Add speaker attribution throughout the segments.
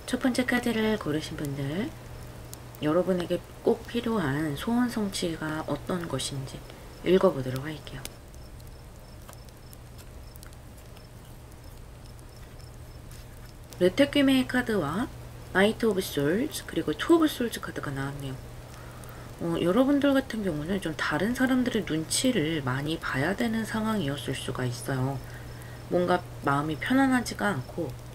Speaker 1: 첫 번째 카드를 고르신 분들, 여러분에게 꼭 필요한 소원 성취가 어떤 것인지 읽어보도록 할게요. 레테퀴메의 카드와 나이트 오브 솔즈 그리고 투 오브 솔즈 카드가 나왔네요. 여러분들 같은 경우는 좀 다른 사람들의 눈치를 많이 봐야 되는 상황이었을 수가 있어요. 뭔가 마음이 편안하지가 않고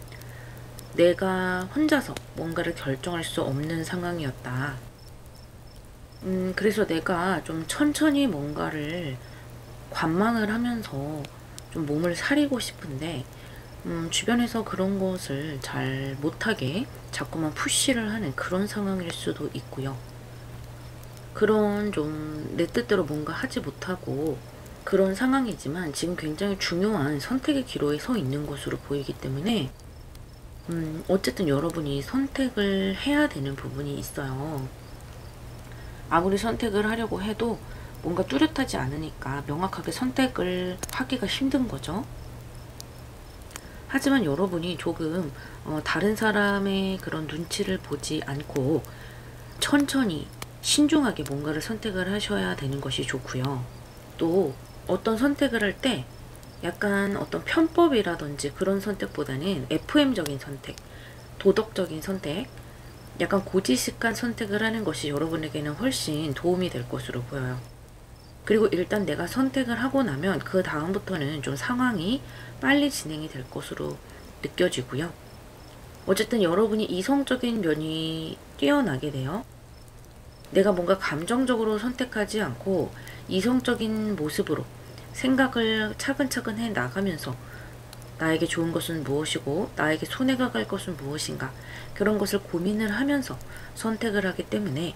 Speaker 1: 내가 혼자서 뭔가를 결정할 수 없는 상황이었다. 그래서 내가 좀 천천히 뭔가를 관망을 하면서 좀 몸을 사리고 싶은데 주변에서 그런 것을 잘 못하게 자꾸만 푸시를 하는 그런 상황일 수도 있고요. 그런 좀 내 뜻대로 뭔가 하지 못하고 그런 상황이지만 지금 굉장히 중요한 선택의 기로에 서 있는 것으로 보이기 때문에 어쨌든 여러분이 선택을 해야 되는 부분이 있어요. 아무리 선택을 하려고 해도 뭔가 뚜렷하지 않으니까 명확하게 선택을 하기가 힘든 거죠. 하지만 여러분이 조금 다른 사람의 그런 눈치를 보지 않고 천천히 신중하게 뭔가를 선택을 하셔야 되는 것이 좋고요. 또 어떤 선택을 할 때 약간 어떤 편법이라든지 그런 선택보다는 FM적인 선택, 도덕적인 선택, 약간 고지식한 선택을 하는 것이 여러분에게는 훨씬 도움이 될 것으로 보여요. 그리고 일단 내가 선택을 하고 나면 그 다음부터는 좀 상황이 빨리 진행이 될 것으로 느껴지고요. 어쨌든 여러분이 이성적인 면이 뛰어나게 돼요. 내가 뭔가 감정적으로 선택하지 않고 이성적인 모습으로 생각을 차근차근 해 나가면서 나에게 좋은 것은 무엇이고 나에게 손해가 갈 것은 무엇인가, 그런 것을 고민을 하면서 선택을 하기 때문에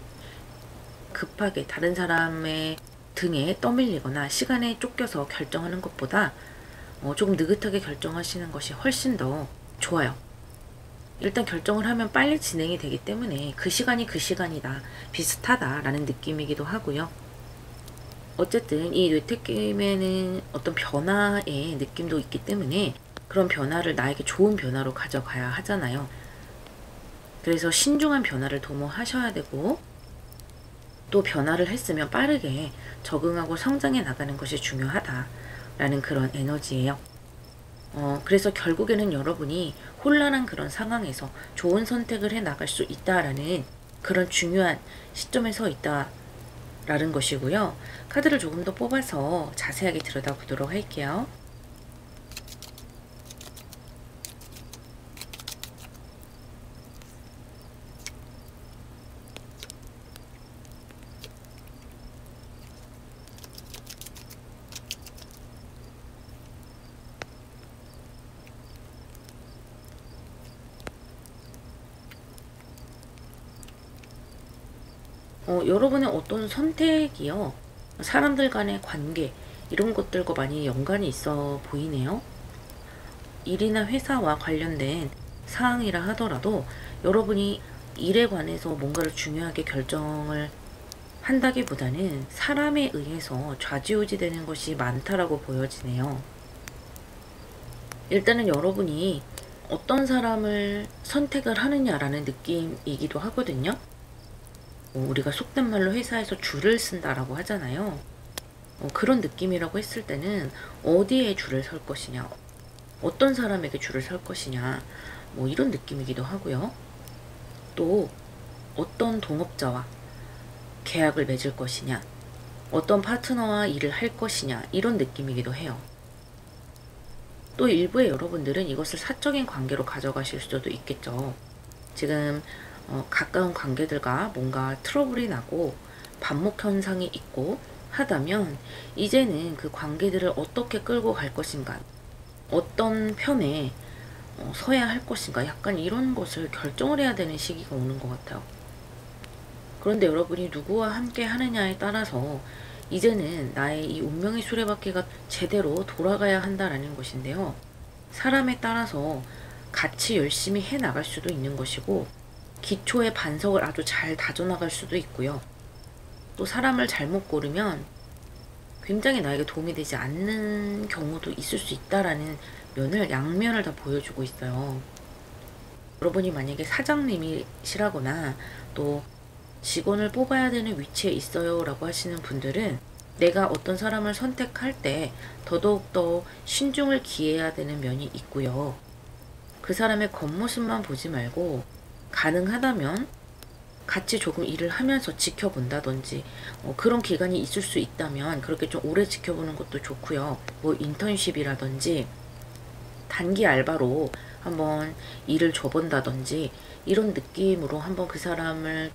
Speaker 1: 급하게 다른 사람의 등에 떠밀리거나 시간에 쫓겨서 결정하는 것보다 조금 느긋하게 결정하시는 것이 훨씬 더 좋아요. 일단 결정을 하면 빨리 진행이 되기 때문에 그 시간이 그 시간이다, 비슷하다 라는 느낌이기도 하고요. 어쨌든 이 뇌택김에는 어떤 변화의 느낌도 있기 때문에 그런 변화를 나에게 좋은 변화로 가져가야 하잖아요. 그래서 신중한 변화를 도모하셔야 되고, 또 변화를 했으면 빠르게 적응하고 성장해 나가는 것이 중요하다라는 그런 에너지예요. 그래서 결국에는 여러분이 혼란한 그런 상황에서 좋은 선택을 해 나갈 수 있다라는 그런 중요한 시점에 서 있다라는 것이고요. 카드를 조금 더 뽑아서 자세하게 들여다보도록 할게요. 여러분의 어떤 선택이요, 사람들 간의 관계 이런 것들과 많이 연관이 있어 보이네요. 일이나 회사와 관련된 사항이라 하더라도 여러분이 일에 관해서 뭔가를 중요하게 결정을 한다기보다는 사람에 의해서 좌지우지 되는 것이 많다라고 보여지네요. 일단은 여러분이 어떤 사람을 선택을 하느냐라는 느낌이기도 하거든요. 우리가 속된 말로 회사에서 줄을 쓴다라고 하잖아요. 그런 느낌이라고 했을 때는 어디에 줄을 설 것이냐, 어떤 사람에게 줄을 설 것이냐, 뭐 이런 느낌이기도 하고요. 또 어떤 동업자와 계약을 맺을 것이냐, 어떤 파트너와 일을 할 것이냐, 이런 느낌이기도 해요. 또 일부의 여러분들은 이것을 사적인 관계로 가져가실 수도 있겠죠. 지금 가까운 관계들과 뭔가 트러블이 나고 반목 현상이 있고 하다면 이제는 그 관계들을 어떻게 끌고 갈 것인가, 어떤 편에 서야 할 것인가, 약간 이런 것을 결정을 해야 되는 시기가 오는 것 같아요. 그런데 여러분이 누구와 함께 하느냐에 따라서 이제는 나의 이 운명의 수레바퀴가 제대로 돌아가야 한다라는 것인데요. 사람에 따라서 같이 열심히 해 나갈 수도 있는 것이고, 기초의 반석을 아주 잘 다져나갈 수도 있고요. 또 사람을 잘못 고르면 굉장히 나에게 도움이 되지 않는 경우도 있을 수 있다라는 면을, 양면을 다 보여주고 있어요. 여러분이 만약에 사장님이시라거나 또 직원을 뽑아야 되는 위치에 있어요 라고 하시는 분들은 내가 어떤 사람을 선택할 때 더더욱더 신중을 기해야 되는 면이 있고요. 그 사람의 겉모습만 보지 말고 가능하다면 같이 조금 일을 하면서 지켜본다든지 그런 기간이 있을 수 있다면 그렇게 좀 오래 지켜보는 것도 좋고요. 뭐 인턴십이라든지 단기 알바로 한번 일을 줘본다든지 이런 느낌으로 한번 그 사람을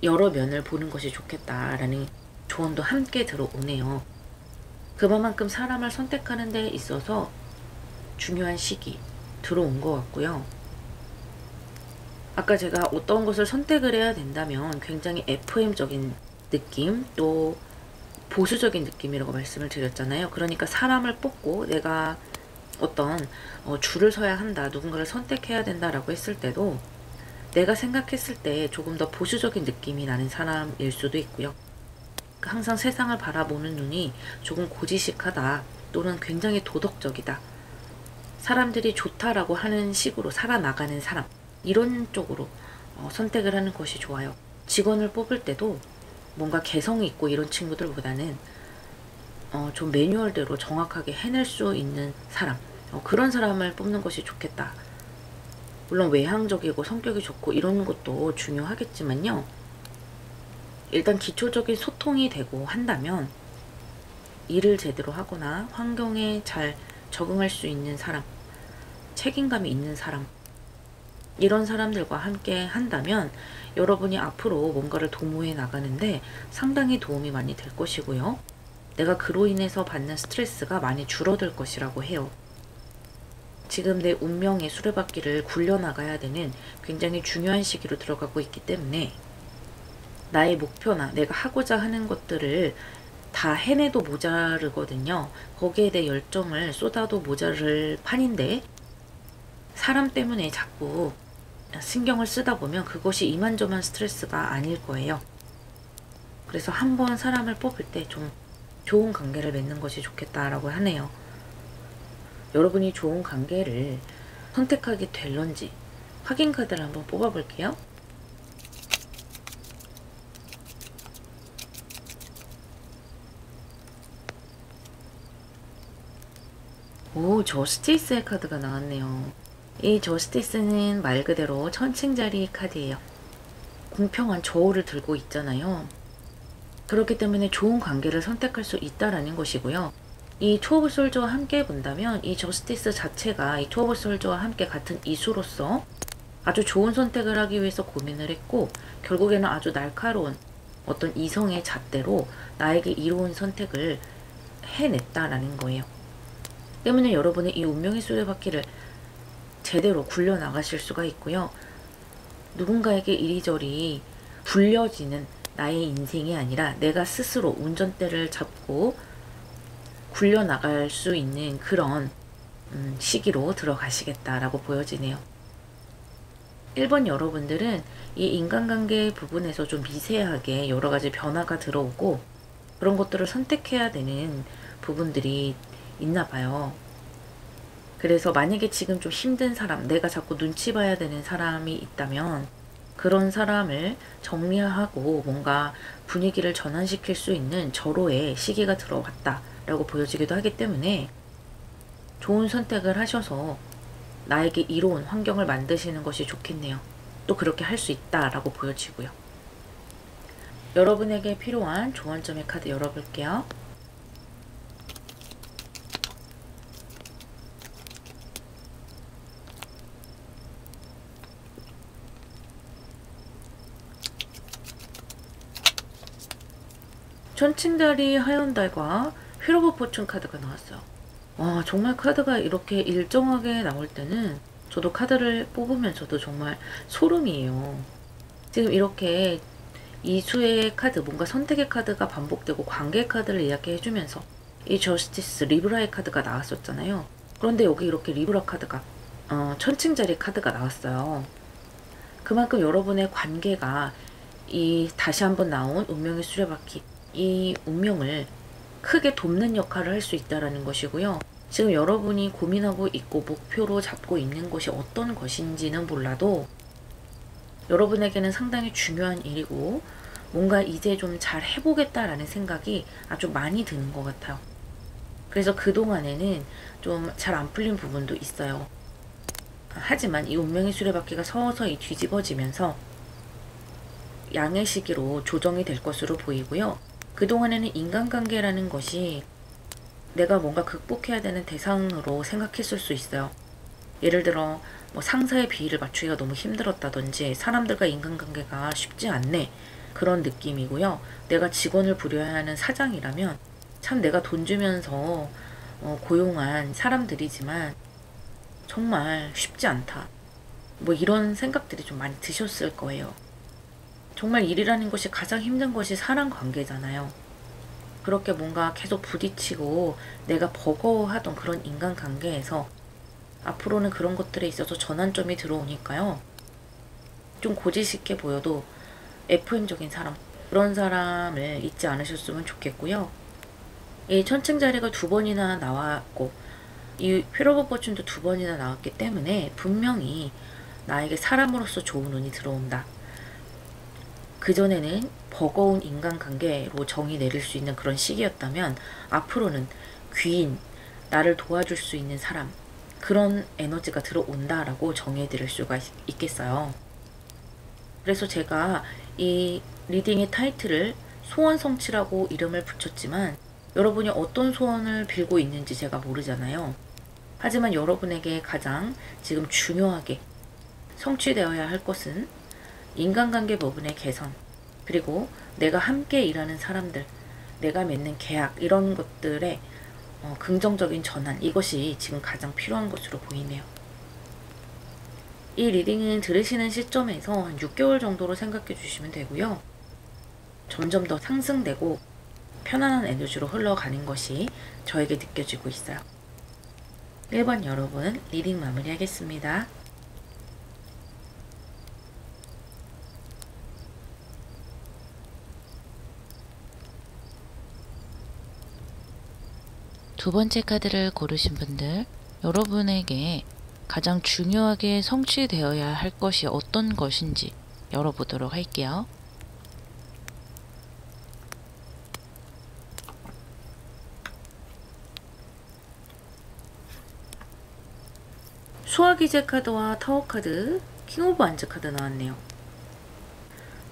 Speaker 1: 여러 면을 보는 것이 좋겠다라는 조언도 함께 들어오네요. 그만큼 사람을 선택하는 데 있어서 중요한 시기 들어온 것 같고요. 아까 제가 어떤 것을 선택을 해야 된다면 굉장히 FM적인 느낌 또 보수적인 느낌이라고 말씀을 드렸잖아요. 그러니까 사람을 뽑고 내가 어떤 줄을 서야 한다, 누군가를 선택해야 된다라고 했을 때도 내가 생각했을 때 조금 더 보수적인 느낌이 나는 사람일 수도 있고요. 항상 세상을 바라보는 눈이 조금 고지식하다 또는 굉장히 도덕적이다, 사람들이 좋다라고 하는 식으로 살아나가는 사람, 이런 쪽으로 선택을 하는 것이 좋아요. 직원을 뽑을 때도 뭔가 개성이 있고 이런 친구들보다는 좀 매뉴얼대로 정확하게 해낼 수 있는 사람, 그런 사람을 뽑는 것이 좋겠다. 물론 외향적이고 성격이 좋고 이런 것도 중요하겠지만요. 일단 기초적인 소통이 되고 한다면 일을 제대로 하거나 환경에 잘 적응할 수 있는 사람, 책임감이 있는 사람, 이런 사람들과 함께 한다면 여러분이 앞으로 뭔가를 도모해 나가는데 상당히 도움이 많이 될 것이고요. 내가 그로 인해서 받는 스트레스가 많이 줄어들 것이라고 해요. 지금 내 운명의 수레바퀴를 굴려나가야 되는 굉장히 중요한 시기로 들어가고 있기 때문에 나의 목표나 내가 하고자 하는 것들을 다 해내도 모자르거든요. 거기에 대해 열정을 쏟아도 모자를 판인데 사람 때문에 자꾸 신경을 쓰다 보면 그것이 이만저만 스트레스가 아닐 거예요. 그래서 한번 사람을 뽑을 때 좀 좋은 관계를 맺는 것이 좋겠다라고 하네요. 여러분이 좋은 관계를 선택하게 될런지 확인 카드를 한번 뽑아 볼게요. 오, 저스티스의 카드가 나왔네요. 이 저스티스는 말 그대로 천칭자리 카드예요. 공평한 저울을 들고 있잖아요. 그렇기 때문에 좋은 관계를 선택할 수 있다라는 것이고요. 이 투 오브 솔즈와 함께 본다면 이 저스티스 자체가 이 투 오브 솔즈와 함께 같은 이수로서 아주 좋은 선택을 하기 위해서 고민을 했고 결국에는 아주 날카로운 어떤 이성의 잣대로 나에게 이로운 선택을 해냈다라는 거예요. 때문에 여러분의 이 운명의 수레바퀴를 제대로 굴려나가실 수가 있고요. 누군가에게 이리저리 굴려지는 나의 인생이 아니라 내가 스스로 운전대를 잡고 굴려나갈 수 있는 그런 시기로 들어가시겠다라고 보여지네요. 1번 여러분들은 이 인간관계 부분에서 좀 미세하게 여러가지 변화가 들어오고 그런 것들을 선택해야 되는 부분들이 있나 봐요. 그래서 만약에 지금 좀 힘든 사람, 내가 자꾸 눈치 봐야 되는 사람이 있다면 그런 사람을 정리하고 뭔가 분위기를 전환시킬 수 있는 절호의 시기가 들어왔다 라고 보여지기도 하기 때문에 좋은 선택을 하셔서 나에게 이로운 환경을 만드시는 것이 좋겠네요. 또 그렇게 할 수 있다라고 보여지고요. 여러분에게 필요한 조언점의 카드 열어볼게요. 천칭자리 하연달과 휠 오브 포춘 카드가 나왔어요. 와, 정말 카드가 이렇게 일정하게 나올 때는 저도 카드를 뽑으면서도 정말 소름이에요. 지금 이렇게 이수의 카드, 뭔가 선택의 카드가 반복되고 관계 카드를 이야기해주면서 이 저스티스 리브라의 카드가 나왔었잖아요. 그런데 여기 이렇게 리브라 카드가 천칭자리 카드가 나왔어요. 그만큼 여러분의 관계가 이 다시 한번 나온 운명의 수레바퀴, 이 운명을 크게 돕는 역할을 할 수 있다라는 것이고요. 지금 여러분이 고민하고 있고 목표로 잡고 있는 것이 어떤 것인지는 몰라도 여러분에게는 상당히 중요한 일이고 뭔가 이제 좀 잘 해보겠다라는 생각이 아주 많이 드는 것 같아요. 그래서 그동안에는 좀 잘 안 풀린 부분도 있어요. 하지만 이 운명의 수레바퀴가 서서히 뒤집어지면서 양의 시기로 조정이 될 것으로 보이고요. 그동안에는 인간관계라는 것이 내가 뭔가 극복해야 되는 대상으로 생각했을 수 있어요. 예를 들어 뭐 상사의 비위를 맞추기가 너무 힘들었다든지 사람들과 인간관계가 쉽지 않네 그런 느낌이고요. 내가 직원을 부려야 하는 사장이라면 참 내가 돈 주면서 고용한 사람들이지만 정말 쉽지 않다. 뭐 이런 생각들이 좀 많이 드셨을 거예요. 정말 일이라는 것이 가장 힘든 것이 사람 관계잖아요. 그렇게 뭔가 계속 부딪히고 내가 버거워하던 그런 인간관계에서 앞으로는 그런 것들에 있어서 전환점이 들어오니까요. 좀 고지식해 보여도 FM적인 사람, 그런 사람을 잊지 않으셨으면 좋겠고요. 이 천칭자리가 2번이나 나왔고 이 휠 오브 포춘도 2번이나 나왔기 때문에 분명히 나에게 사람으로서 좋은 운이 들어온다. 그전에는 버거운 인간관계로 정의 내릴 수 있는 그런 시기였다면 앞으로는 귀인, 나를 도와줄 수 있는 사람, 그런 에너지가 들어온다라고 정의해드릴 수가 있겠어요. 그래서 제가 이 리딩의 타이틀을 소원성취라고 이름을 붙였지만 여러분이 어떤 소원을 빌고 있는지 제가 모르잖아요. 하지만 여러분에게 가장 지금 중요하게 성취되어야 할 것은 인간관계 부분의 개선, 그리고 내가 함께 일하는 사람들, 내가 맺는 계약 이런 것들의 긍정적인 전환, 이것이 지금 가장 필요한 것으로 보이네요. 이 리딩은 들으시는 시점에서 한 6개월 정도로 생각해 주시면 되고요. 점점 더 상승되고 편안한 에너지로 흘러가는 것이 저에게 느껴지고 있어요. 1번 여러분 리딩 마무리하겠습니다.
Speaker 2: 두 번째 카드를 고르신 분들, 여러분에게 가장 중요하게 성취되어야 할 것이 어떤 것인지 열어보도록 할게요.
Speaker 1: 수화기제 카드와 타워 카드, 킹 오브 완즈 카드 나왔네요.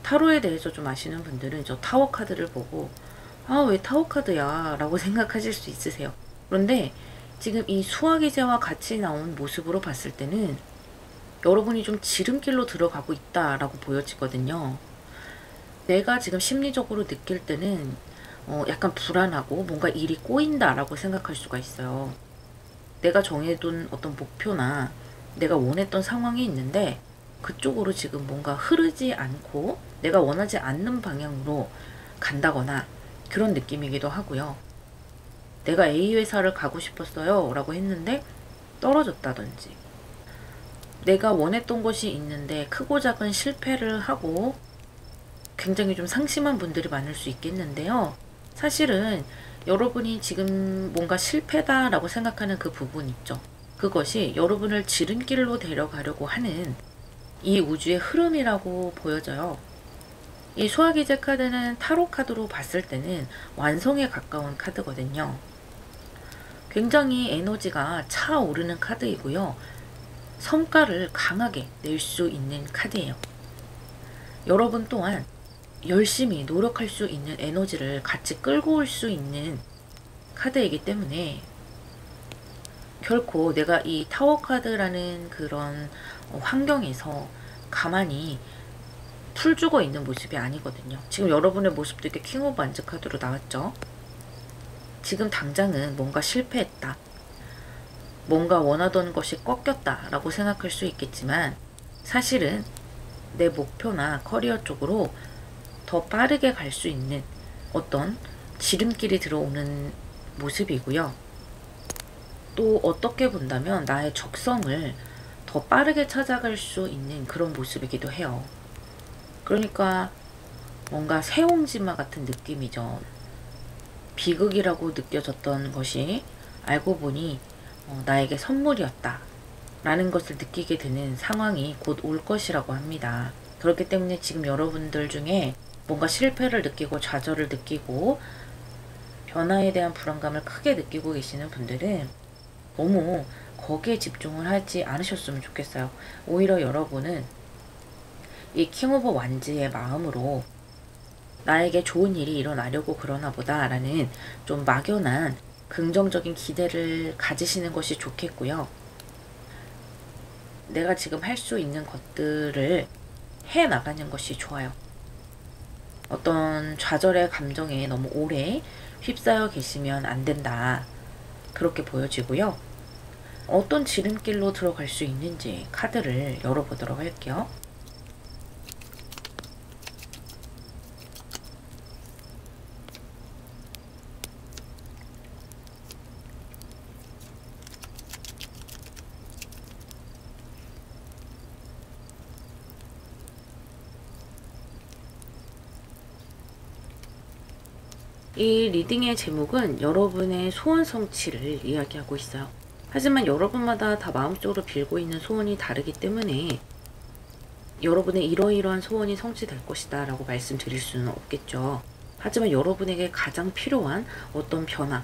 Speaker 1: 타로에 대해서 좀 아시는 분들은 저 타워 카드를 보고 아, 왜 타워 카드야? 라고 생각하실 수 있으세요. 그런데 지금 이 수화기제와 같이 나온 모습으로 봤을 때는 여러분이 좀 지름길로 들어가고 있다라고 보여지거든요. 내가 지금 심리적으로 느낄 때는 약간 불안하고 뭔가 일이 꼬인다라고 생각할 수가 있어요. 내가 정해둔 어떤 목표나 내가 원했던 상황이 있는데 그쪽으로 지금 뭔가 흐르지 않고 내가 원하지 않는 방향으로 간다거나 그런 느낌이기도 하고요. 내가 A 회사를 가고 싶었어요 라고 했는데 떨어졌다든지, 내가 원했던 것이 있는데 크고 작은 실패를 하고 굉장히 좀 상심한 분들이 많을 수 있겠는데요. 사실은 여러분이 지금 뭔가 실패다라고 생각하는 그 부분 있죠. 그것이 여러분을 지름길로 데려가려고 하는 이 우주의 흐름이라고 보여져요. 이 수화기제 카드는 타로 카드로 봤을 때는 완성에 가까운 카드거든요. 굉장히 에너지가 차오르는 카드이고요. 성과를 강하게 낼 수 있는 카드예요. 여러분 또한 열심히 노력할 수 있는 에너지를 같이 끌고 올 수 있는 카드이기 때문에 결코 내가 이 타워 카드라는 그런 환경에서 가만히 풀 죽어 있는 모습이 아니거든요. 지금 여러분의 모습도 이렇게 킹 오브 완즈 카드로 나왔죠. 지금 당장은 뭔가 실패했다, 뭔가 원하던 것이 꺾였다 라고 생각할 수 있겠지만 사실은 내 목표나 커리어 쪽으로 더 빠르게 갈 수 있는 어떤 지름길이 들어오는 모습이고요. 또 어떻게 본다면 나의 적성을 더 빠르게 찾아갈 수 있는 그런 모습이기도 해요. 그러니까 뭔가 새옹지마 같은 느낌이죠. 비극이라고 느껴졌던 것이 알고 보니 나에게 선물이었다 라는 것을 느끼게 되는 상황이 곧 올 것이라고 합니다. 그렇기 때문에 지금 여러분들 중에 뭔가 실패를 느끼고 좌절을 느끼고 변화에 대한 불안감을 크게 느끼고 계시는 분들은 너무 거기에 집중을 하지 않으셨으면 좋겠어요. 오히려 여러분은 이 킹 오브 완즈의 마음으로 나에게 좋은 일이 일어나려고 그러나 보다 라는 좀 막연한 긍정적인 기대를 가지시는 것이 좋겠고요. 내가 지금 할 수 있는 것들을 해 나가는 것이 좋아요. 어떤 좌절의 감정에 너무 오래 휩싸여 계시면 안 된다. 그렇게 보여지고요. 어떤 지름길로 들어갈 수 있는지 카드를 열어보도록 할게요. 이 리딩의 제목은 여러분의 소원 성취를 이야기하고 있어요. 하지만 여러분마다 다 마음속으로 빌고 있는 소원이 다르기 때문에 여러분의 이러이러한 소원이 성취될 것이다 라고 말씀드릴 수는 없겠죠. 하지만 여러분에게 가장 필요한 어떤 변화,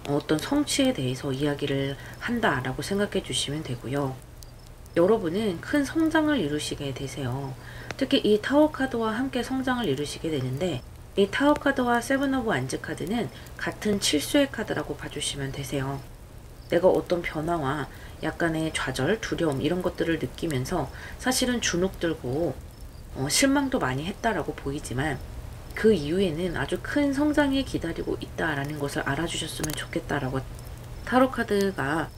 Speaker 1: 어떤 성취에 대해서 이야기를 한다 라고 생각해 주시면 되고요. 여러분은 큰 성장을 이루시게 되세요. 특히 이 타워 카드와 함께 성장을 이루시게 되는데, 이 타워 카드와 세븐 오브 완즈 카드는 같은 칠수의 카드라고 봐주시면 되세요. 내가 어떤 변화와 약간의 좌절, 두려움 이런 것들을 느끼면서 사실은 주눅 들고 실망도 많이 했다라고 보이지만 그 이후에는 아주 큰 성장이 기다리고 있다라는 것을 알아주셨으면 좋겠다라고 타로 카드가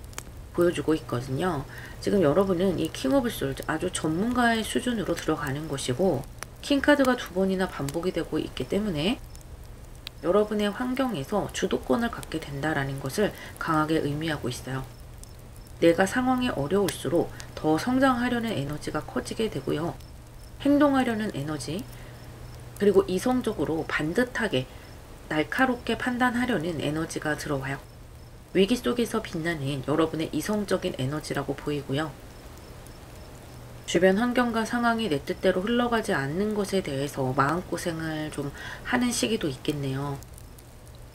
Speaker 1: 보여주고 있거든요. 지금 여러분은 이 킹 오브 솔드 아주 전문가의 수준으로 들어가는 것이고, 킹 카드가 두 번이나 반복이 되고 있기 때문에 여러분의 환경에서 주도권을 갖게 된다라는 것을 강하게 의미하고 있어요. 내가 상황이 어려울수록 더 성장하려는 에너지가 커지게 되고요. 행동하려는 에너지, 그리고 이성적으로 반듯하게 날카롭게 판단하려는 에너지가 들어와요. 위기 속에서 빛나는 여러분의 이성적인 에너지라고 보이고요. 주변 환경과 상황이 내 뜻대로 흘러가지 않는 것에 대해서 마음고생을 좀 하는 시기도 있겠네요.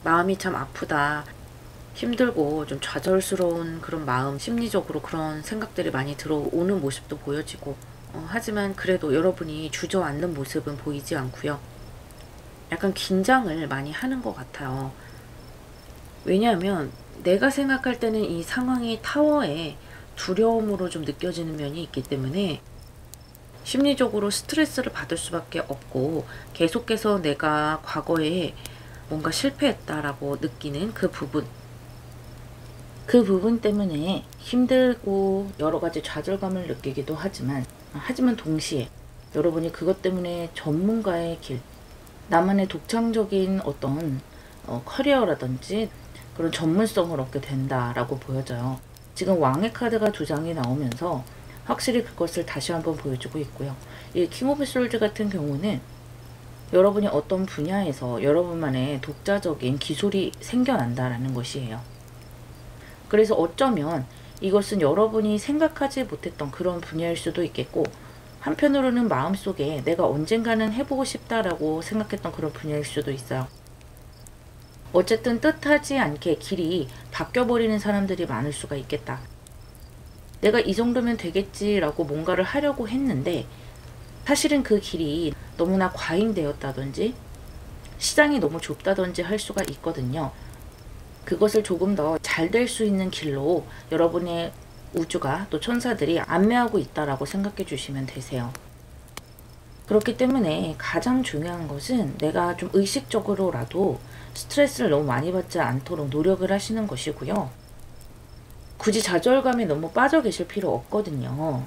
Speaker 1: 마음이 참 아프다, 힘들고 좀 좌절스러운 그런 마음, 심리적으로 그런 생각들이 많이 들어오는 모습도 보여지고, 하지만 그래도 여러분이 주저앉는 모습은 보이지 않고요. 약간 긴장을 많이 하는 것 같아요. 왜냐하면 내가 생각할 때는 이 상황이 타워의 두려움으로 좀 느껴지는 면이 있기 때문에 심리적으로 스트레스를 받을 수밖에 없고, 계속해서 내가 과거에 뭔가 실패했다라고 느끼는 그 부분 때문에 힘들고 여러 가지 좌절감을 느끼기도 하지만 동시에 여러분이 그것 때문에 전문가의 길, 나만의 독창적인 어떤 커리어라든지 그런 전문성을 얻게 된다라고 보여져요. 지금 왕의 카드가 두 장이 나오면서 확실히 그것을 다시 한번 보여주고 있고요. 이 킹 오브 솔드 같은 경우는 여러분이 어떤 분야에서 여러분만의 독자적인 기술이 생겨난다라는 것이에요. 그래서 어쩌면 이것은 여러분이 생각하지 못했던 그런 분야일 수도 있겠고, 한편으로는 마음속에 내가 언젠가는 해보고 싶다라고 생각했던 그런 분야일 수도 있어요. 어쨌든 뜻하지 않게 길이 바뀌어버리는 사람들이 많을 수가 있겠다. 내가 이 정도면 되겠지라고 뭔가를 하려고 했는데 사실은 그 길이 너무나 과잉되었다든지 시장이 너무 좁다든지 할 수가 있거든요. 그것을 조금 더 잘 될 수 있는 길로 여러분의 우주가 또 천사들이 안내하고 있다라고 생각해 주시면 되세요. 그렇기 때문에 가장 중요한 것은 내가 좀 의식적으로라도 스트레스를 너무 많이 받지 않도록 노력을 하시는 것이고요. 굳이 좌절감에 너무 빠져 계실 필요 없거든요.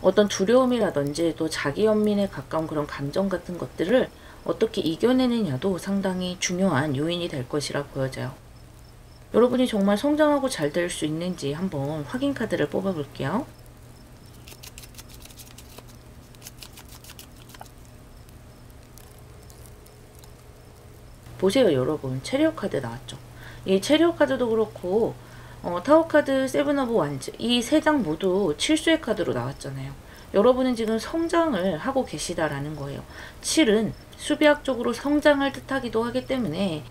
Speaker 1: 어떤 두려움이라든지 또 자기 연민에 가까운 그런 감정 같은 것들을 어떻게 이겨내느냐도 상당히 중요한 요인이 될 것이라 보여져요. 여러분이 정말 성장하고 잘 될 수 있는지 한번 확인 카드를 뽑아 볼게요. 보세요, 여러분. 체리엇 카드 나왔죠. 이 체리엇 카드도 그렇고 타워 카드, 세븐 오브 완즈 이 세 장 모두 칠수의 카드로 나왔잖아요. 여러분은 지금 성장을 하고 계시다라는 거예요. 7은 수비학적으로 성장을 뜻하기도 하기 때문에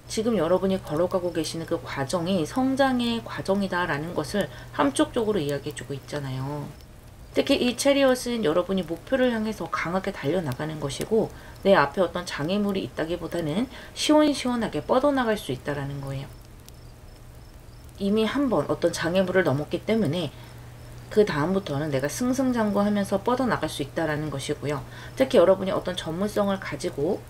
Speaker 1: 지금 여러분이 걸어가고 계시는 그 과정이 성장의 과정이다라는 것을 함축적으로 이야기해주고 있잖아요. 특히 이 체리엇은 여러분이 목표를 향해서 강하게 달려나가는 것이고 내 앞에 어떤 장애물이 있다기보다는 시원시원하게 뻗어나갈 수 있다라는 거예요. 이미 한번 어떤 장애물을 넘었기 때문에 그 다음부터는 내가 승승장구하면서 뻗어나갈 수 있다라는 것이고요. 특히 여러분이 어떤 전문성을 가지고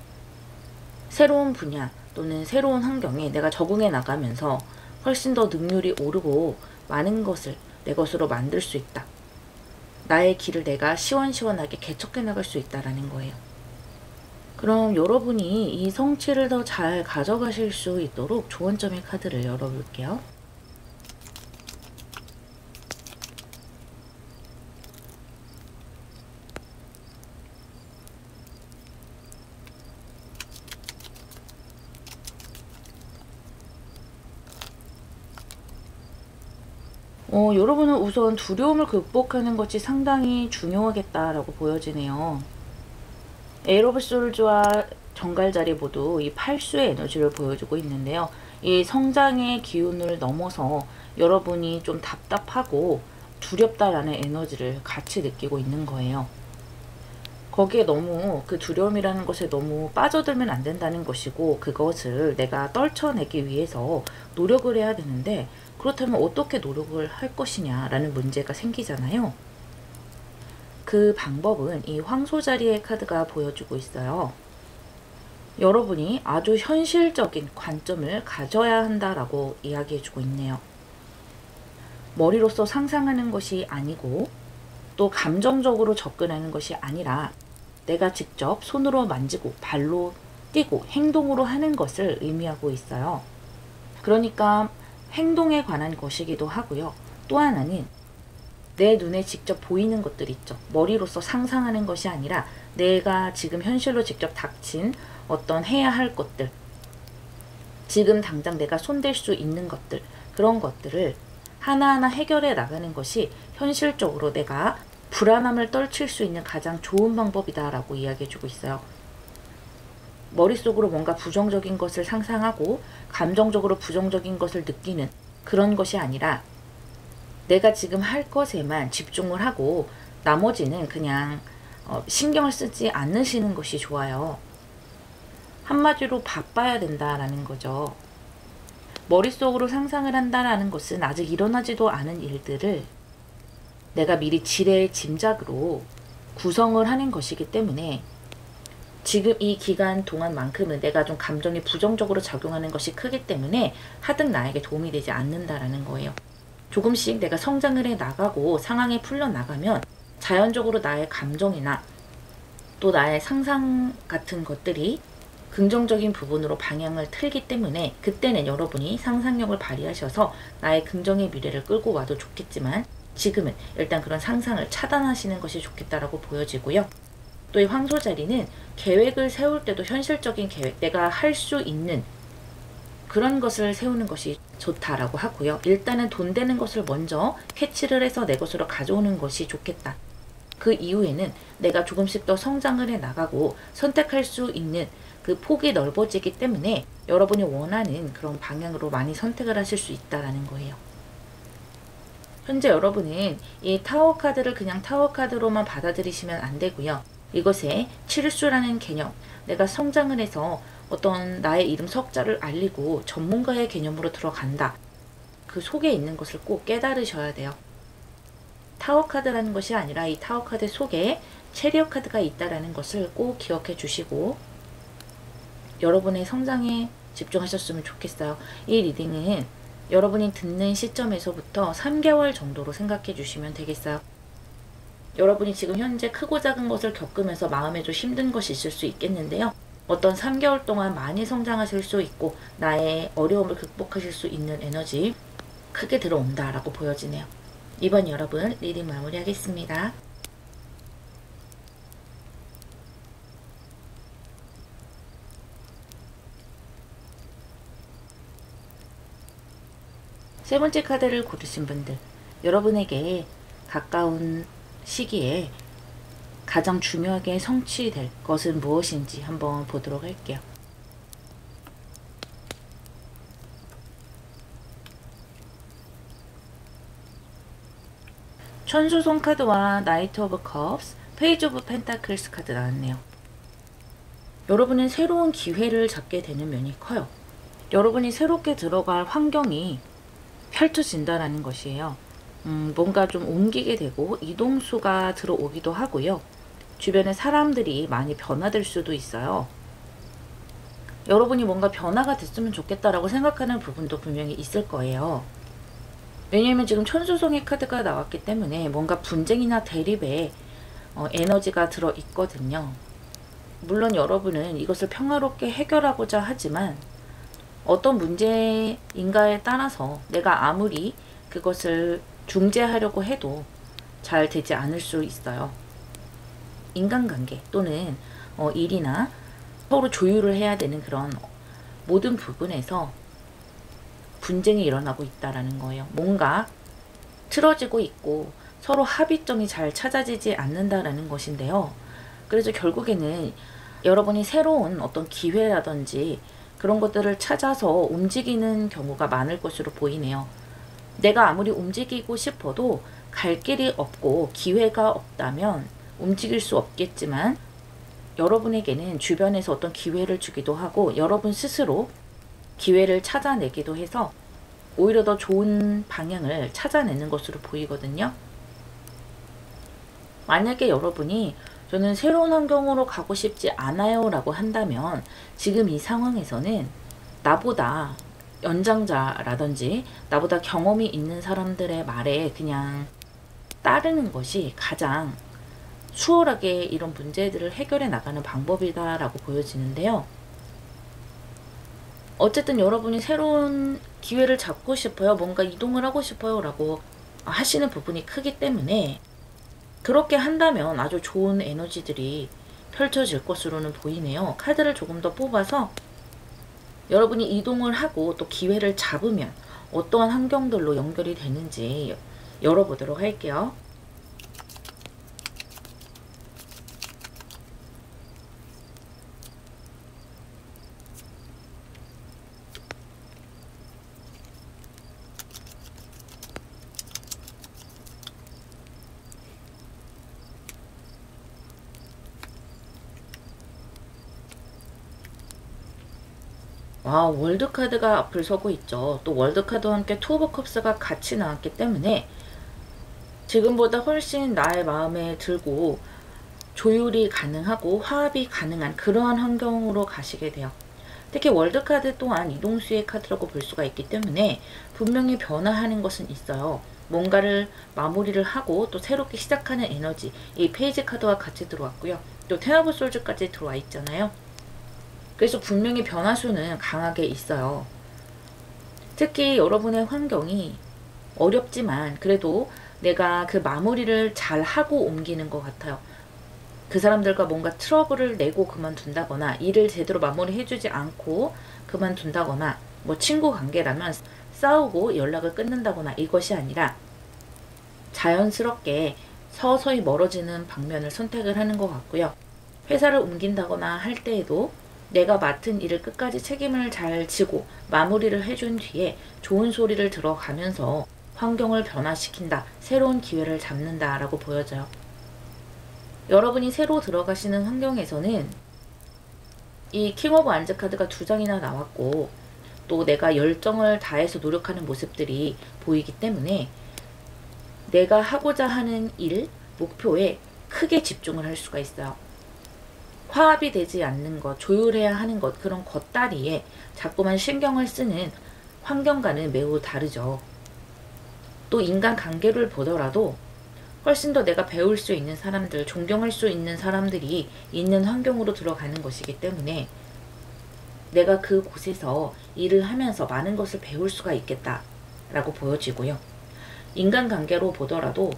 Speaker 1: 새로운 분야 또는 새로운 환경에 내가 적응해 나가면서 훨씬 더 능률이 오르고 많은 것을 내 것으로 만들 수 있다. 나의 길을 내가 시원시원하게 개척해 나갈 수 있다라는 거예요. 그럼 여러분이 이 성취를 더 잘 가져가실 수 있도록 조언점의 카드를 열어볼게요. 여러분은 우선 두려움을 극복하는 것이 상당히 중요하겠다라고 보여지네요. 에이트 오브 솔즈와 정갈자리 모두 이 팔수의 에너지를 보여주고 있는데요. 이 성장의 기운을 넘어서 여러분이 좀 답답하고 두렵다라는 에너지를 같이 느끼고 있는 거예요. 거기에 너무 그 두려움이라는 것에 너무 빠져들면 안 된다는 것이고 그것을 내가 떨쳐내기 위해서 노력을 해야 되는데 그렇다면 어떻게 노력을 할 것이냐라는 문제가 생기잖아요. 그 방법은 이 황소자리의 카드가 보여주고 있어요. 여러분이 아주 현실적인 관점을 가져야 한다라고 이야기해주고 있네요. 머리로서 상상하는 것이 아니고 또 감정적으로 접근하는 것이 아니라 내가 직접 손으로 만지고 발로 뛰고 행동으로 하는 것을 의미하고 있어요. 그러니까 행동에 관한 것이기도 하고요. 또 하나는 내 눈에 직접 보이는 것들 있죠. 머리로서 상상하는 것이 아니라 내가 지금 현실로 직접 닥친 어떤 해야 할 것들, 지금 당장 내가 손댈 수 있는 것들, 그런 것들을 하나하나 해결해 나가는 것이 현실적으로 내가 불안함을 떨칠 수 있는 가장 좋은 방법이다라고 이야기해주고 있어요. 머릿속으로 뭔가 부정적인 것을 상상하고 감정적으로 부정적인 것을 느끼는 그런 것이 아니라 내가 지금 할 것에만 집중을 하고 나머지는 그냥 신경을 쓰지 않으시는 것이 좋아요. 한마디로 바빠야 된다라는 거죠. 머릿속으로 상상을 한다라는 것은 아직 일어나지도 않은 일들을 내가 미리 지레 짐작으로 구성을 하는 것이기 때문에 지금 이 기간 동안만큼은 내가 좀 감정이 부정적으로 작용하는 것이 크기 때문에 하등 나에게 도움이 되지 않는다라는 거예요. 조금씩 내가 성장을 해 나가고 상황이 풀려 나가면 자연적으로 나의 감정이나 또 나의 상상 같은 것들이 긍정적인 부분으로 방향을 틀기 때문에 그때는 여러분이 상상력을 발휘하셔서 나의 긍정의 미래를 끌고 와도 좋겠지만 지금은 일단 그런 상상을 차단하시는 것이 좋겠다라고 보여지고요. 또 이 황소자리는 계획을 세울 때도 현실적인 계획, 내가 할 수 있는 그런 것을 세우는 것이 좋다라고 하고요. 일단은 돈 되는 것을 먼저 캐치를 해서 내 것으로 가져오는 것이 좋겠다. 그 이후에는 내가 조금씩 더 성장을 해 나가고 선택할 수 있는 그 폭이 넓어지기 때문에 여러분이 원하는 그런 방향으로 많이 선택을 하실 수 있다라는 거예요. 현재 여러분은 이 타워 카드를 그냥 타워 카드로만 받아들이시면 안 되고요. 이것에 칠수라는 개념, 내가 성장을 해서 어떤 나의 이름 석자를 알리고 전문가의 개념으로 들어간다. 그 속에 있는 것을 꼭 깨달으셔야 돼요. 타워 카드라는 것이 아니라 이 타워 카드 속에 체리엇 카드가 있다라는 것을 꼭 기억해 주시고 여러분의 성장에 집중하셨으면 좋겠어요. 이 리딩은 여러분이 듣는 시점에서부터 3개월 정도로 생각해 주시면 되겠어요. 여러분이 지금 현재 크고 작은 것을 겪으면서 마음에 좀 힘든 것이 있을 수 있겠는데요. 어떤 3개월 동안 많이 성장하실 수 있고 나의 어려움을 극복하실 수 있는 에너지 크게 들어온다라고 보여지네요. 이번 여러분 리딩 마무리하겠습니다. 세 번째 카드를 고르신 분들, 여러분에게 가까운 시기에 가장 중요하게 성취될 것은 무엇인지 한번 보도록 할게요. 천수송 카드와 나이트 오브 컵스, 페이지 오브 펜타클스 카드 나왔네요. 여러분은 새로운 기회를 잡게 되는 면이 커요. 여러분이 새롭게 들어갈 환경이 펼쳐진다라는 것이에요. 뭔가 좀 옮기게 되고 이동수가 들어오기도 하고요. 주변에 사람들이 많이 변화될 수도 있어요. 여러분이 뭔가 변화가 됐으면 좋겠다라고 생각하는 부분도 분명히 있을 거예요. 왜냐하면 지금 천수성의 카드가 나왔기 때문에 뭔가 분쟁이나 대립에 에너지가 들어 있거든요. 물론 여러분은 이것을 평화롭게 해결하고자 하지만 어떤 문제인가에 따라서 내가 아무리 그것을 중재하려고 해도 잘 되지 않을 수 있어요. 인간관계 또는 일이나 서로 조율을 해야 되는 그런 모든 부분에서 분쟁이 일어나고 있다라는 거예요. 뭔가 틀어지고 있고 서로 합의점이 잘 찾아지지 않는다라는 것인데요. 그래서 결국에는 여러분이 새로운 어떤 기회라든지 그런 것들을 찾아서 움직이는 경우가 많을 것으로 보이네요. 내가 아무리 움직이고 싶어도 갈 길이 없고 기회가 없다면 움직일 수 없겠지만 여러분에게는 주변에서 어떤 기회를 주기도 하고 여러분 스스로 기회를 찾아내기도 해서 오히려 더 좋은 방향을 찾아내는 것으로 보이거든요. 만약에 여러분이 저는 새로운 환경으로 가고 싶지 않아요 라고 한다면 지금 이 상황에서는 나보다 연장자라든지 나보다 경험이 있는 사람들의 말에 그냥 따르는 것이 가장 수월하게 이런 문제들을 해결해 나가는 방법이다 라고 보여지는데요. 어쨌든 여러분이 새로운 기회를 잡고 싶어요, 뭔가 이동을 하고 싶어요 라고 하시는 부분이 크기 때문에 그렇게 한다면 아주 좋은 에너지들이 펼쳐질 것으로는 보이네요. 카드를 조금 더 뽑아서 여러분이 이동을 하고 또 기회를 잡으면 어떠한 환경들로 연결이 되는지 열어보도록 할게요. 와, 월드카드가 앞을 서고 있죠. 또 월드카드와 함께 투 오브 컵스가 같이 나왔기 때문에 지금보다 훨씬 나의 마음에 들고 조율이 가능하고 화합이 가능한 그러한 환경으로 가시게 돼요. 특히 월드카드 또한 이동수의 카드라고 볼 수가 있기 때문에 분명히 변화하는 것은 있어요. 뭔가를 마무리를 하고 또 새롭게 시작하는 에너지, 이 페이지 카드와 같이 들어왔고요. 또 텐 오브 솔즈까지 들어와 있잖아요. 그래서 분명히 변화수는 강하게 있어요. 특히 여러분의 환경이 어렵지만 그래도 내가 그 마무리를 잘 하고 옮기는 것 같아요. 그 사람들과 뭔가 트러블을 내고 그만둔다거나 일을 제대로 마무리해주지 않고 그만둔다거나 뭐 친구 관계라면 싸우고 연락을 끊는다거나 이것이 아니라 자연스럽게 서서히 멀어지는 방면을 선택을 하는 것 같고요. 회사를 옮긴다거나 할 때에도 내가 맡은 일을 끝까지 책임을 잘 지고 마무리를 해준 뒤에 좋은 소리를 들어가면서 환경을 변화시킨다, 새로운 기회를 잡는다 라고 보여져요. 여러분이 새로 들어가시는 환경에서는 이 킹 오브 완즈 카드가 2장이나 나왔고 또 내가 열정을 다해서 노력하는 모습들이 보이기 때문에 내가 하고자 하는 일, 목표에 크게 집중을 할 수가 있어요. 화합이 되지 않는 것, 조율해야 하는 것, 그런 겉다리에 자꾸만 신경을 쓰는 환경과는 매우 다르죠. 또 인간관계를 보더라도 훨씬 더 내가 배울 수 있는 사람들, 존경할 수 있는 사람들이 있는 환경으로 들어가는 것이기 때문에 내가 그곳에서 일을 하면서 많은 것을 배울 수가 있겠다라고 보여지고요. 인간관계로 보더라도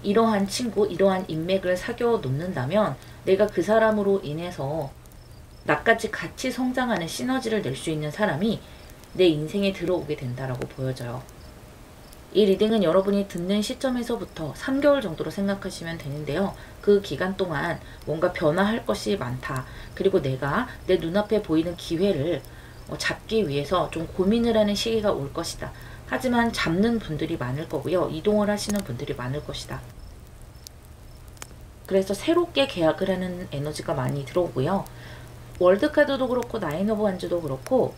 Speaker 1: 이러한 친구, 이러한 인맥을 사귀어 놓는다면 내가 그 사람으로 인해서 나까지 같이 성장하는 시너지를 낼 수 있는 사람이 내 인생에 들어오게 된다라고 보여져요. 이 리딩은 여러분이 듣는 시점에서부터 3개월 정도로 생각하시면 되는데요. 그 기간 동안 뭔가 변화할 것이 많다. 그리고 내가 내 눈앞에 보이는 기회를 잡기 위해서 좀 고민을 하는 시기가 올 것이다. 하지만 잡는 분들이 많을 거고요. 이동을 하시는 분들이 많을 것이다. 그래서 새롭게 계약을 하는 에너지가 많이 들어오고요. 월드카드도 그렇고 나인 오브 완즈도 그렇고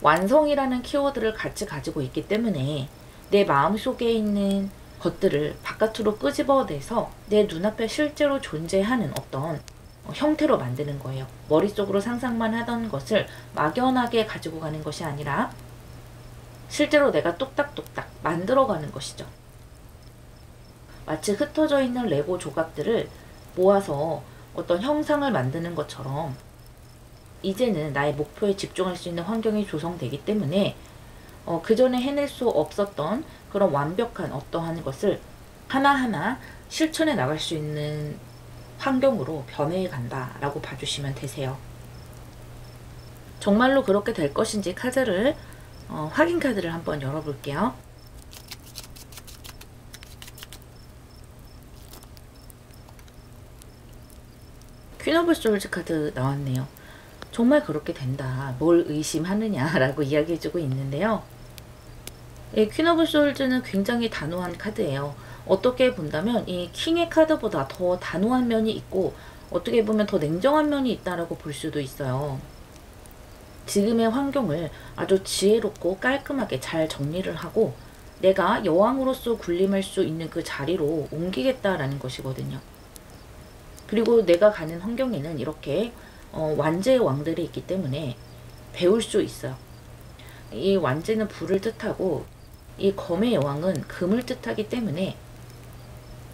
Speaker 1: 완성이라는 키워드를 같이 가지고 있기 때문에 내 마음속에 있는 것들을 바깥으로 끄집어내서 내 눈앞에 실제로 존재하는 어떤 형태로 만드는 거예요. 머릿속으로 상상만 하던 것을 막연하게 가지고 가는 것이 아니라 실제로 내가 뚝딱뚝딱 만들어가는 것이죠. 마치 흩어져 있는 레고 조각들을 모아서 어떤 형상을 만드는 것처럼 이제는 나의 목표에 집중할 수 있는 환경이 조성되기 때문에 그전에 해낼 수 없었던 그런 완벽한 어떠한 것을 하나하나 실천해 나갈 수 있는 환경으로 변해해 간다라고 봐주시면 되세요. 정말로 그렇게 될 것인지 카드를 확인 카드를 한번 열어볼게요. 퀸 오브 솔즈 카드 나왔네요. 정말 그렇게 된다. 뭘 의심하느냐라고 이야기해주고 있는데요. 퀸 오브 솔즈는 굉장히 단호한 카드예요. 어떻게 본다면 이 킹의 카드보다 더 단호한 면이 있고 어떻게 보면 더 냉정한 면이 있다라고 볼 수도 있어요. 지금의 환경을 아주 지혜롭고 깔끔하게 잘 정리를 하고 내가 여왕으로서 군림할 수 있는 그 자리로 옮기겠다라는 것이거든요. 그리고 내가 가는 환경에는 이렇게 완제의 왕들이 있기 때문에 배울 수 있어요. 이 완제는 불을 뜻하고 이 검의 여왕은 금을 뜻하기 때문에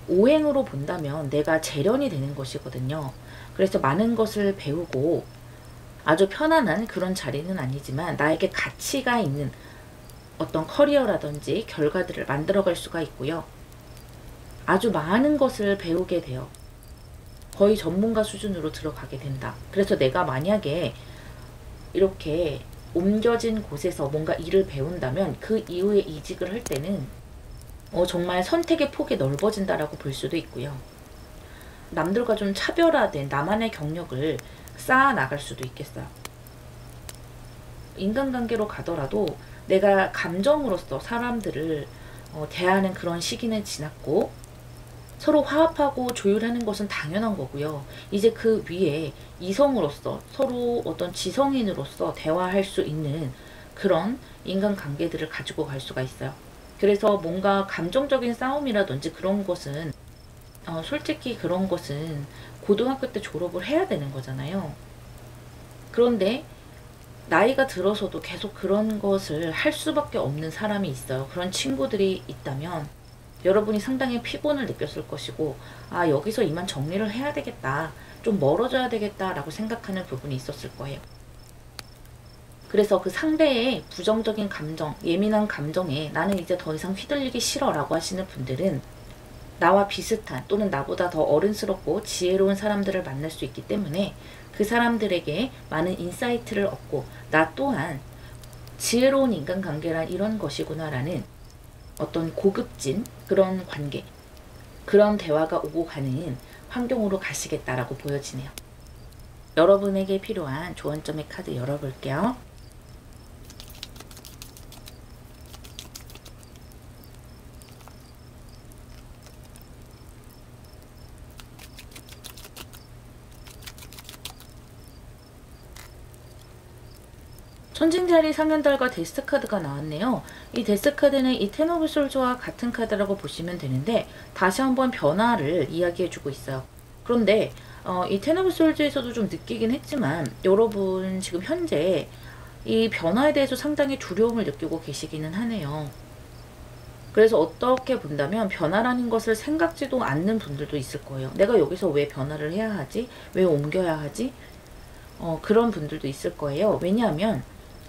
Speaker 1: 오행으로 본다면 내가 재련이 되는 것이거든요. 그래서 많은 것을 배우고 아주 편안한 그런 자리는 아니지만 나에게 가치가 있는 어떤 커리어라든지 결과들을 만들어갈 수가 있고요. 아주 많은 것을 배우게 돼요. 거의 전문가 수준으로 들어가게 된다. 그래서 내가 만약에 이렇게 옮겨진 곳에서 뭔가 일을 배운다면 그 이후에 이직을 할 때는 정말 선택의 폭이 넓어진다라고 볼 수도 있고요. 남들과 좀 차별화된 나만의 경력을 쌓아 나갈 수도 있겠어요. 인간관계로 가더라도 내가 감정으로서 사람들을 대하는 그런 시기는 지났고 서로 화합하고 조율하는 것은 당연한 거고요. 이제 그 위에 이성으로서 서로 어떤 지성인으로서 대화할 수 있는 그런 인간관계들을 가지고 갈 수가 있어요. 그래서 뭔가 감정적인 싸움이라든지 그런 것은 솔직히 그런 것은 고등학교 때 졸업을 해야 되는 거잖아요. 그런데 나이가 들어서도 계속 그런 것을 할 수밖에 없는 사람이 있어요. 그런 친구들이 있다면 여러분이 상당히 피곤을 느꼈을 것이고 여기서 이만 정리를 해야 되겠다. 좀 멀어져야 되겠다 라고 생각하는 부분이 있었을 거예요. 그래서 그 상대의 부정적인 감정, 예민한 감정에 나는 이제 더 이상 휘둘리기 싫어 라고 하시는 분들은 나와 비슷한 또는 나보다 더 어른스럽고 지혜로운 사람들을 만날 수 있기 때문에 그 사람들에게 많은 인사이트를 얻고 나 또한 지혜로운 인간관계란 이런 것이구나 라는 어떤 고급진 그런 관계, 그런 대화가 오고 가는 환경으로 가시겠다라고 보여지네요. 여러분에게 필요한 조언점의 카드 열어볼게요. 천진자리 상현달과 데스카드가 나왔네요. 이 데스카드는 이 텐 오브 솔즈와 같은 카드라고 보시면 되는데 다시 한번 변화를 이야기해주고 있어요. 그런데 이 텐 오브 솔즈에서도 좀 느끼긴 했지만 여러분 지금 현재 이 변화에 대해서 상당히 두려움을 느끼고 계시기는 하네요. 그래서 어떻게 본다면 변화라는 것을 생각지도 않는 분들도 있을 거예요. 내가 여기서 왜 변화를 해야 하지? 왜 옮겨야 하지? 그런 분들도 있을 거예요. 왜냐하면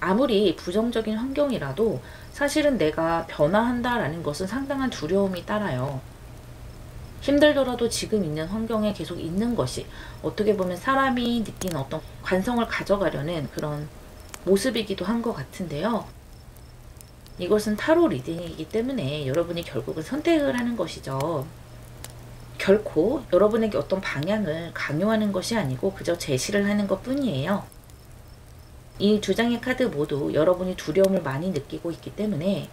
Speaker 1: 아무리 부정적인 환경이라도 사실은 내가 변화한다라는 것은 상당한 두려움이 따라요. 힘들더라도 지금 있는 환경에 계속 있는 것이 어떻게 보면 사람이 느끼는 어떤 관성을 가져가려는 그런 모습이기도 한 것 같은데요. 이것은 타로 리딩이기 때문에 여러분이 결국은 선택을 하는 것이죠. 결코 여러분에게 어떤 방향을 강요하는 것이 아니고 그저 제시를 하는 것 뿐이에요. 이 두 장의 카드 모두 여러분이 두려움을 많이 느끼고 있기 때문에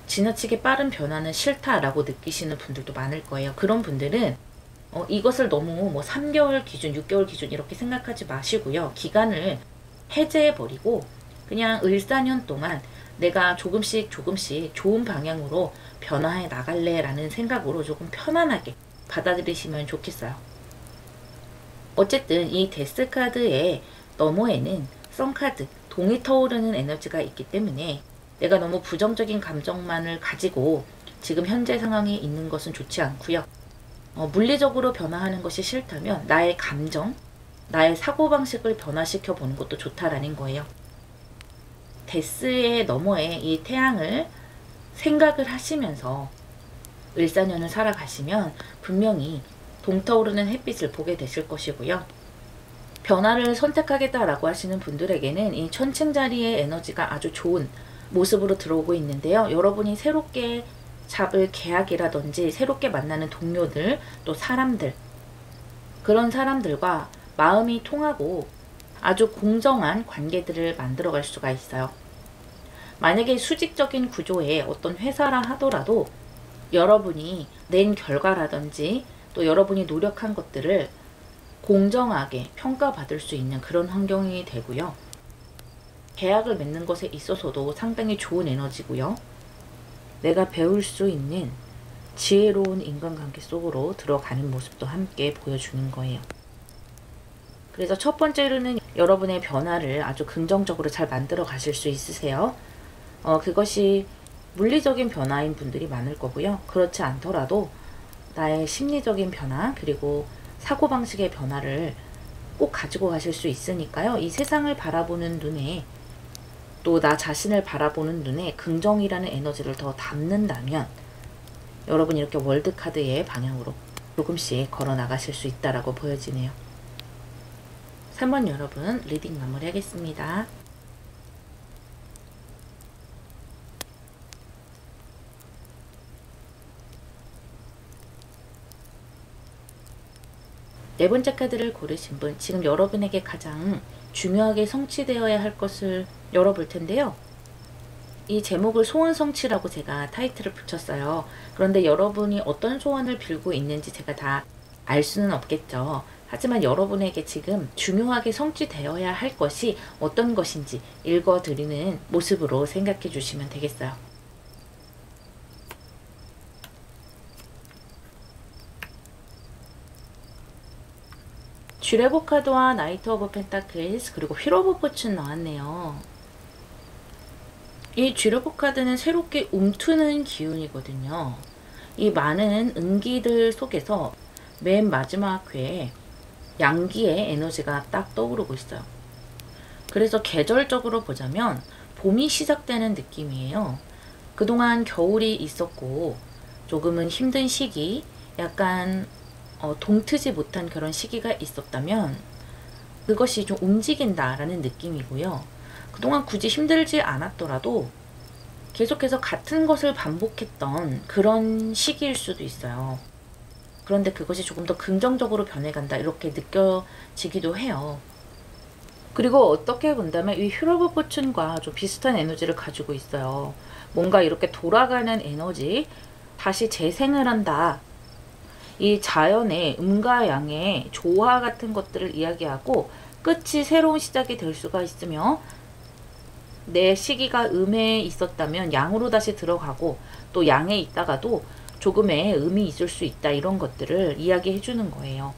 Speaker 1: 지나치게 빠른 변화는 싫다라고 느끼시는 분들도 많을 거예요. 그런 분들은 이것을 너무 3개월 기준, 6개월 기준 이렇게 생각하지 마시고요. 기간을 해제해버리고 그냥 을사년 동안 내가 조금씩 좋은 방향으로 변화해 나갈래 라는 생각으로 조금 편안하게 받아들이시면 좋겠어요. 어쨌든 이 데스 카드의 너머에는 선카드, 동이 터오르는 에너지가 있기 때문에 내가 너무 부정적인 감정만을 가지고 지금 현재 상황에 있는 것은 좋지 않고요. 물리적으로 변화하는 것이 싫다면 나의 감정, 나의 사고방식을 변화시켜 보는 것도 좋다라는 거예요. 데스의 너머에 이 태양을 생각을 하시면서 을사년을 살아가시면 분명히 동터오르는 햇빛을 보게 되실 것이고요. 변화를 선택하겠다라고 하시는 분들에게는 이 천칭자리의 에너지가 아주 좋은 모습으로 들어오고 있는데요. 여러분이 새롭게 잡을 계약이라든지 새롭게 만나는 동료들, 또 사람들, 그런 사람들과 마음이 통하고 아주 공정한 관계들을 만들어갈 수가 있어요. 만약에 수직적인 구조의 어떤 회사라 하더라도 여러분이 낸 결과라든지 또 여러분이 노력한 것들을 공정하게 평가받을 수 있는 그런 환경이 되고요. 계약을 맺는 것에 있어서도 상당히 좋은 에너지고요. 내가 배울 수 있는 지혜로운 인간관계 속으로 들어가는 모습도 함께 보여주는 거예요. 그래서 첫 번째로는 여러분의 변화를 아주 긍정적으로 잘 만들어 가실 수 있으세요. 그것이 물리적인 변화인 분들이 많을 거고요. 그렇지 않더라도 나의 심리적인 변화 그리고 사고방식의 변화를 꼭 가지고 가실 수 있으니까요. 이 세상을 바라보는 눈에 또 나 자신을 바라보는 눈에 긍정이라는 에너지를 더 담는다면 여러분 이렇게 월드카드의 방향으로 조금씩 걸어 나가실 수 있다라고 보여지네요. 3번 여러분 리딩 마무리하겠습니다. 네 번째 카드를 고르신 분, 지금 여러분에게 가장 중요하게 성취되어야 할 것을 열어볼 텐데요. 이 제목을 소원 성취라고 제가 타이틀을 붙였어요. 그런데 여러분이 어떤 소원을 빌고 있는지 제가 다 알 수는 없겠죠. 하지만 여러분에게 지금 중요하게 성취되어야 할 것이 어떤 것인지 읽어드리는 모습으로 생각해 주시면 되겠어요. 쥐레보 카드와 나이트 오브 펜타클스 그리고 휠 오브 포춘 나왔네요. 이 쥐레보 카드는 새롭게 움트는 기운이거든요. 이 많은 은기들 속에서 맨 마지막 회에 양기의 에너지가 딱 떠오르고 있어요. 그래서 계절적으로 보자면 봄이 시작되는 느낌이에요. 그동안 겨울이 있었고 조금은 힘든 시기, 약간 동트지 못한 그런 시기가 있었다면 그것이 좀 움직인다라는 느낌이고요. 그동안 굳이 힘들지 않았더라도 계속해서 같은 것을 반복했던 그런 시기일 수도 있어요. 그런데 그것이 조금 더 긍정적으로 변해간다 이렇게 느껴지기도 해요. 그리고 어떻게 본다면 이 휠 오브 포춘과 좀 비슷한 에너지를 가지고 있어요. 뭔가 이렇게 돌아가는 에너지, 다시 재생을 한다. 이 자연의 음과 양의 조화 같은 것들을 이야기하고 끝이 새로운 시작이 될 수가 있으며 내 시기가 음에 있었다면 양으로 다시 들어가고 또 양에 있다가도 조금의 음이 있을 수 있다 이런 것들을 이야기해 주는 거예요.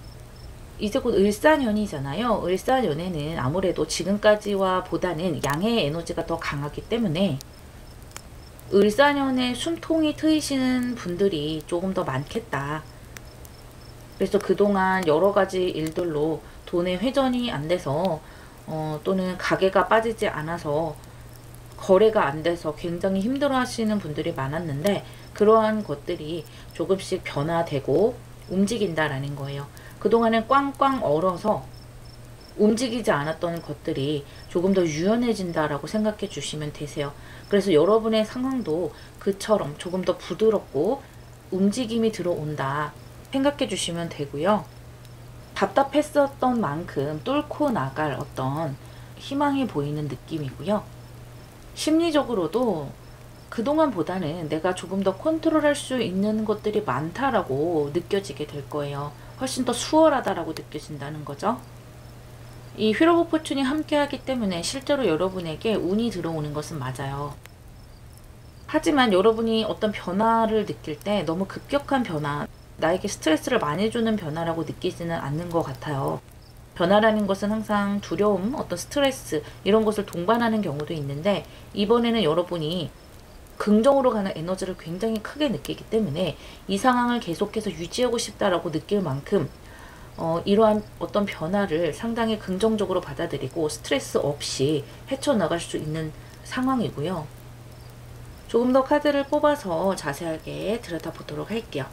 Speaker 1: 이제 곧 을사년이잖아요. 을사년에는 아무래도 지금까지와 보다는 양의 에너지가 더 강하기 때문에 을사년에 숨통이 트이시는 분들이 조금 더 많겠다. 그래서 그동안 여러 가지 일들로 돈의 회전이 안 돼서 또는 가게가 빠지지 않아서 거래가 안 돼서 굉장히 힘들어 하시는 분들이 많았는데 그러한 것들이 조금씩 변화되고 움직인다라는 거예요. 그동안은 꽝꽝 얼어서 움직이지 않았던 것들이 조금 더 유연해진다라고 생각해 주시면 되세요. 그래서 여러분의 상황도 그처럼 조금 더 부드럽고 움직임이 들어온다 생각해 주시면 되고요. 답답했었던 만큼 뚫고 나갈 어떤 희망이 보이는 느낌이고요. 심리적으로도 그동안보다는 내가 조금 더 컨트롤할 수 있는 것들이 많다라고 느껴지게 될 거예요. 훨씬 더 수월하다라고 느껴진다는 거죠. 이 휠 오브 포춘이 함께 하기 때문에 실제로 여러분에게 운이 들어오는 것은 맞아요. 하지만 여러분이 어떤 변화를 느낄 때 너무 급격한 변화, 나에게 스트레스를 많이 주는 변화라고 느끼지는 않는 것 같아요. 변화라는 것은 항상 두려움, 어떤 스트레스 이런 것을 동반하는 경우도 있는데 이번에는 여러분이 긍정으로 가는 에너지를 굉장히 크게 느끼기 때문에 이 상황을 계속해서 유지하고 싶다라고 느낄 만큼 이러한 어떤 변화를 상당히 긍정적으로 받아들이고 스트레스 없이 헤쳐나갈 수 있는 상황이고요. 조금 더 카드를 뽑아서 자세하게 들여다보도록 할게요.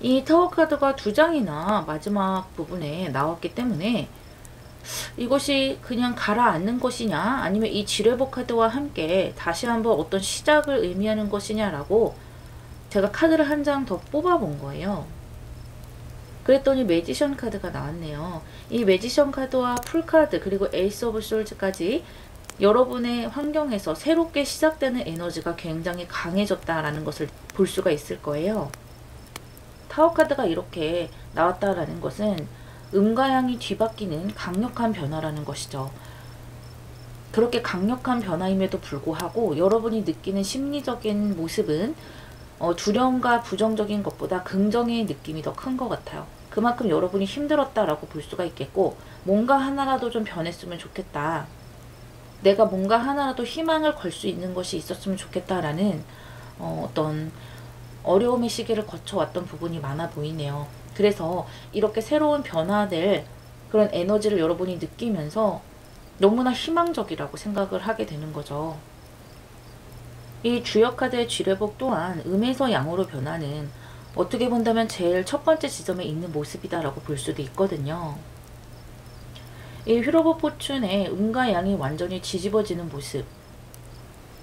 Speaker 1: 이 타워 카드가 두 장이나 마지막 부분에 나왔기 때문에 이것이 그냥 가라앉는 것이냐 아니면 이 지뢰복 카드와 함께 다시 한번 어떤 시작을 의미하는 것이냐라고 제가 카드를 한 장 더 뽑아 본 거예요. 그랬더니 매지션 카드가 나왔네요. 이 매지션 카드와 풀 카드 그리고 에이스 오브 솔즈까지 여러분의 환경에서 새롭게 시작되는 에너지가 굉장히 강해졌다라는 것을 볼 수가 있을 거예요. 타워 카드가 이렇게 나왔다라는 것은 음과 양이 뒤바뀌는 강력한 변화라는 것이죠. 그렇게 강력한 변화임에도 불구하고 여러분이 느끼는 심리적인 모습은 두려움과 부정적인 것보다 긍정의 느낌이 더 큰 것 같아요. 그만큼 여러분이 힘들었다라고 볼 수가 있겠고 뭔가 하나라도 좀 변했으면 좋겠다. 내가 뭔가 하나라도 희망을 걸 수 있는 것이 있었으면 좋겠다라는 어떤 어려움의 시기를 거쳐왔던 부분이 많아 보이네요. 그래서 이렇게 새로운 변화될 그런 에너지를 여러분이 느끼면서 너무나 희망적이라고 생각을 하게 되는 거죠. 이 주역 카드의 쥐레복 또한 음에서 양으로 변하는 어떻게 본다면 제일 첫 번째 지점에 있는 모습이다라고 볼 수도 있거든요. 이 휠 오브 포춘의 음과 양이 완전히 뒤집어지는 모습,